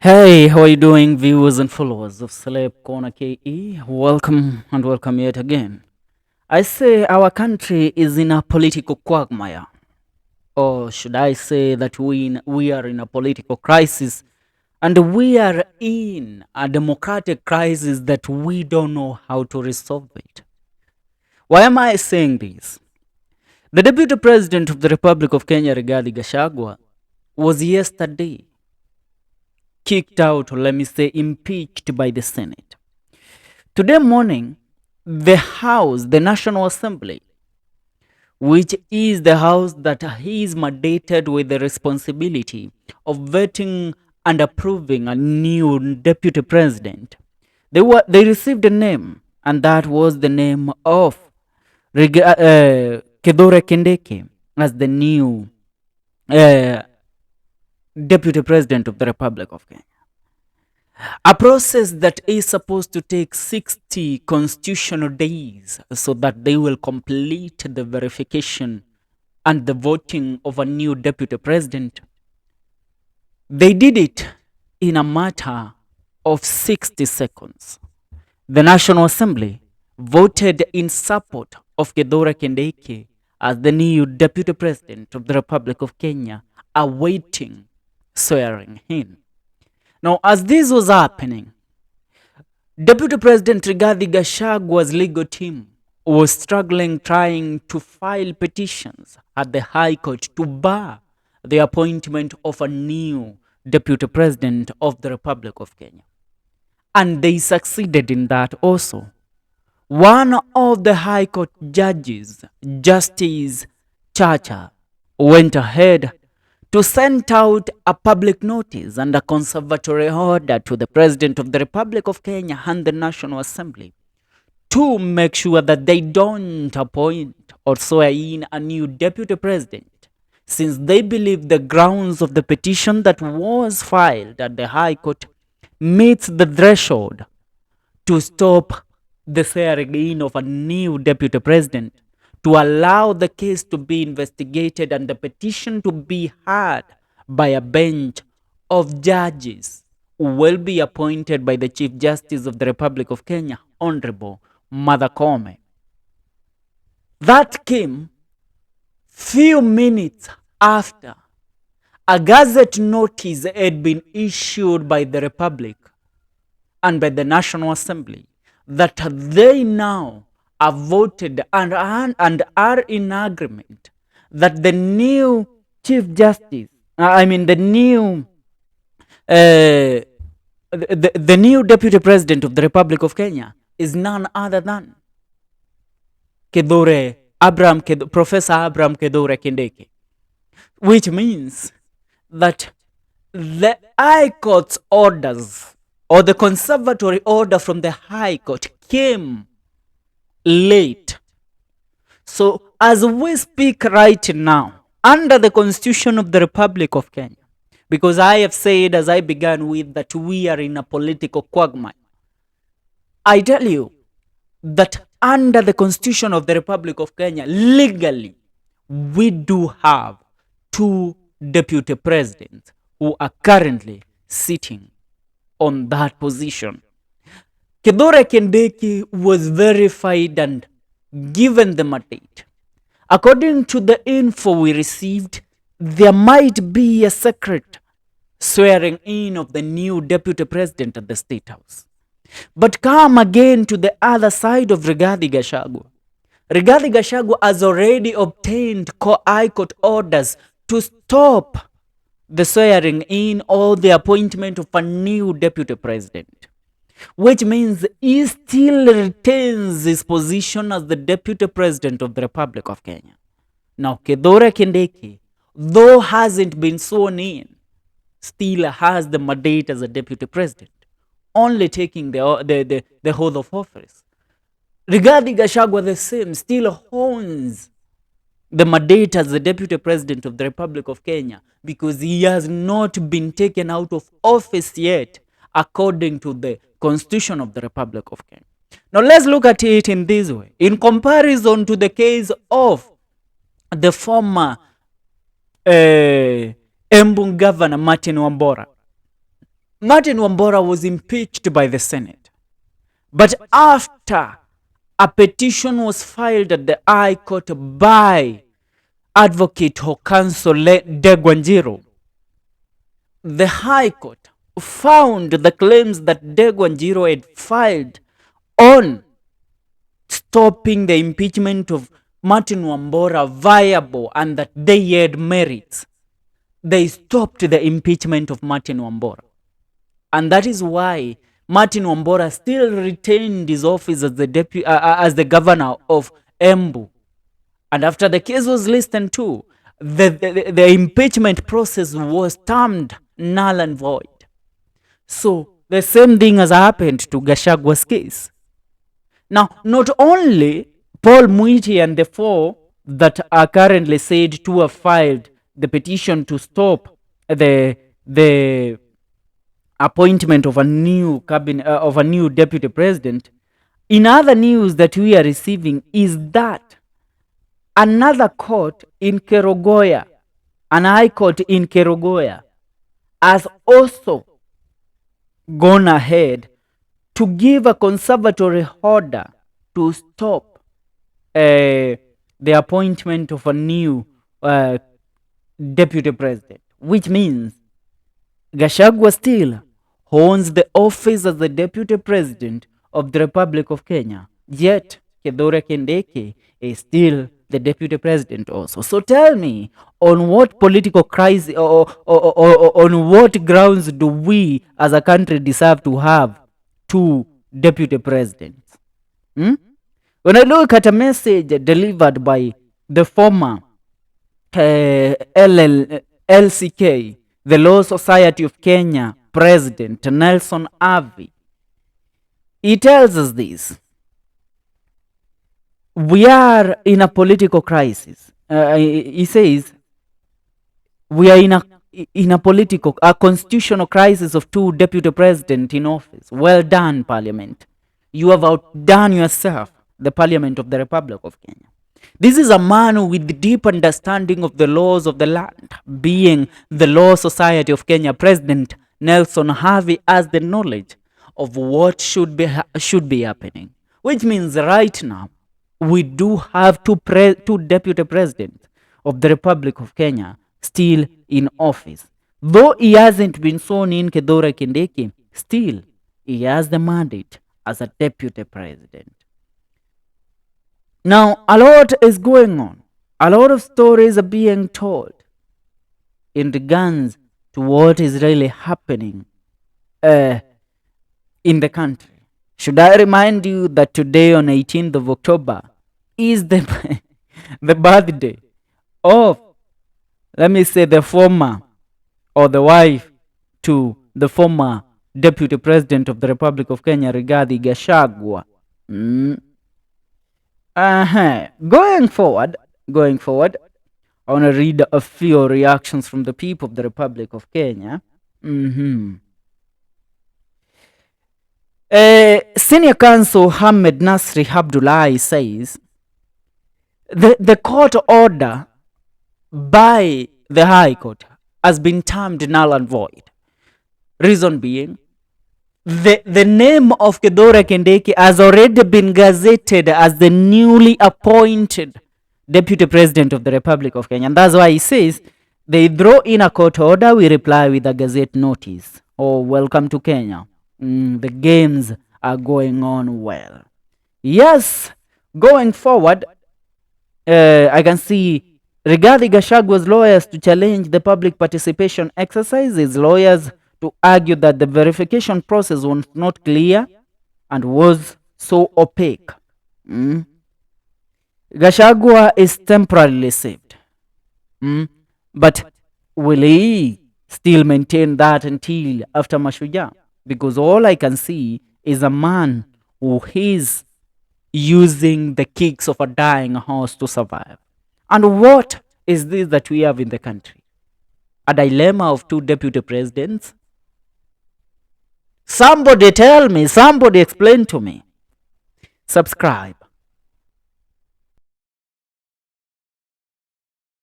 Hey, how are you doing, viewers and followers of Celeb Corner KE? Welcome yet again. I say our country is in a political quagmire, or should I say that we are in a political crisis, and we are in a democratic crisis that we don't know how to resolve it. Why am I saying this? The Deputy President of the Republic of Kenya, Rigathi Gachagua, was yesterday kicked out, or let me say impeached by the Senate. Today morning, the House, the National Assembly, which is the House that is mandated with the responsibility of vetting and approving a new deputy president, they received a name, and that was the name of Kedore Kindiki as the new uh, deputy president of the Republic of Kenya. A process that is supposed to take 60 constitutional days so that they will complete the verification and the voting of a new deputy president. They did it in a matter of 60 seconds. The National Assembly voted in support of Kedora Kindiki as the new deputy president of the Republic of Kenya, awaiting swearing in. Now, as this was happening, Deputy President Rigathi Gachagua's legal team was struggling trying to file petitions at the High Court to bar the appointment of a new Deputy President of the Republic of Kenya. And they succeeded in that also. One of the High Court judges, Justice Chacha, went ahead to send out a public notice and a conservatory order to the President of the Republic of Kenya and the National Assembly to make sure that they don't appoint or swear in a new deputy president, since they believe the grounds of the petition that was filed at the High Court meets the threshold to stop the swearing in of a new deputy president, to allow the case to be investigated and the petition to be heard by a bench of judges who will be appointed by the Chief Justice of the Republic of Kenya, Honorable Mother Koome. That came few minutes after a gazette notice had been issued by the Republic and by the National Assembly that they now have voted and are in agreement that the new Chief Justice, the new the new Deputy President of the Republic of Kenya is none other than Professor Abraham Kedore Kindiki, which means that the High Court's orders or the conservatory order from the High Court came late. So as we speak right now, under the Constitution of the Republic of Kenya, because I have said as I began with that we are in a political quagmire, I tell you that under the Constitution of the Republic of Kenya, legally, we do have two deputy presidents who are currently sitting on that position. Kedore Kindiki was verified and given the mandate. According to the info we received, there might be a secret swearing in of the new deputy president at the Statehouse. But come again to the other side of Rigathi Gachagua. Rigathi Gachagua has already obtained High Court orders to stop the swearing in or the appointment of a new deputy president, which means he still retains his position as the deputy president of the Republic of Kenya. Now, Kedore Kindiki, though hasn't been sworn in, still has the mandate as a deputy president, only taking the oath of office. Rigathi Gachagua, the same, still owns the mandate as the deputy president of the Republic of Kenya because he has not been taken out of office yet, according to the Constitution of the Republic of Kenya. Now let's look at it in this way. In comparison to the case of the former Embu governor Martin Wambora, Martin Wambora was impeached by the Senate. But after a petition was filed at the High Court by Advocate or Counsel Degwanjiro, the High Court found the claims that Degwanjiro had filed on stopping the impeachment of Martin Wambora viable and that they had merits. They stopped the impeachment of Martin Wambora. And that is why Martin Wambora still retained his office as the governor of Embu. And after the case was listened to, the impeachment process was termed null and void. So the same thing has happened to Gachagwa's case. Now, not only Paul Mwiti and the four that are currently said to have filed the petition to stop the appointment of a new cabinet of a new deputy president. In other news that we are receiving is that another court in Kerogoya, an high court in Kerogoya, has also gone ahead to give a conservatory order to stop the appointment of a new deputy president, which means Gachagua still owns the office as the deputy president of the Republic of Kenya, yet Kithure Kindiki is still the deputy president also. So tell me, on what political crisis or on what grounds do we as a country deserve to have two deputy presidents? When I look at a message delivered by the former LCK, the Law Society of Kenya President Nelson Avi, he tells us this. We are in a political crisis. He says, we are in a constitutional crisis of two deputy presidents in office. Well done, Parliament. You have outdone yourself, the Parliament of the Republic of Kenya. This is a man with deep understanding of the laws of the land, being the Law Society of Kenya President Nelson Harvey has the knowledge of what should be happening, which means right now we do have two deputy presidents of the Republic of Kenya still in office. Though he hasn't been sworn in, Kithure Kindiki, still he has the mandate as a deputy president. Now, a lot is going on. A lot of stories are being told in regards to what is really happening in the country. Should I remind you that today on 18th of October is the, the birthday of, let me say, the former or the wife to the former Deputy President of the Republic of Kenya, Rigathi Gachagua. Going forward, I want to read a few reactions from the people of the Republic of Kenya. Senior Counsel Hamed Nasri Abdullahi says the court order by the High Court has been termed null and void. Reason being, the name of Kithure Kindiki has already been gazetted as the newly appointed Deputy President of the Republic of Kenya. And that's why he says, they throw in a court order, we reply with a gazette notice. Oh, welcome to Kenya. The games are going on well. Yes, going forward, I can see regarding Gachagwa's lawyers to challenge the public participation exercises, lawyers to argue that the verification process was not clear and was so opaque. Gachagua is temporarily saved. But will he still maintain that until after Mashujaa? Because all I can see is a man who is using the kicks of a dying horse to survive. And what is this that we have in the country? A dilemma of two deputy presidents? Somebody tell me, somebody explain to me. Subscribe.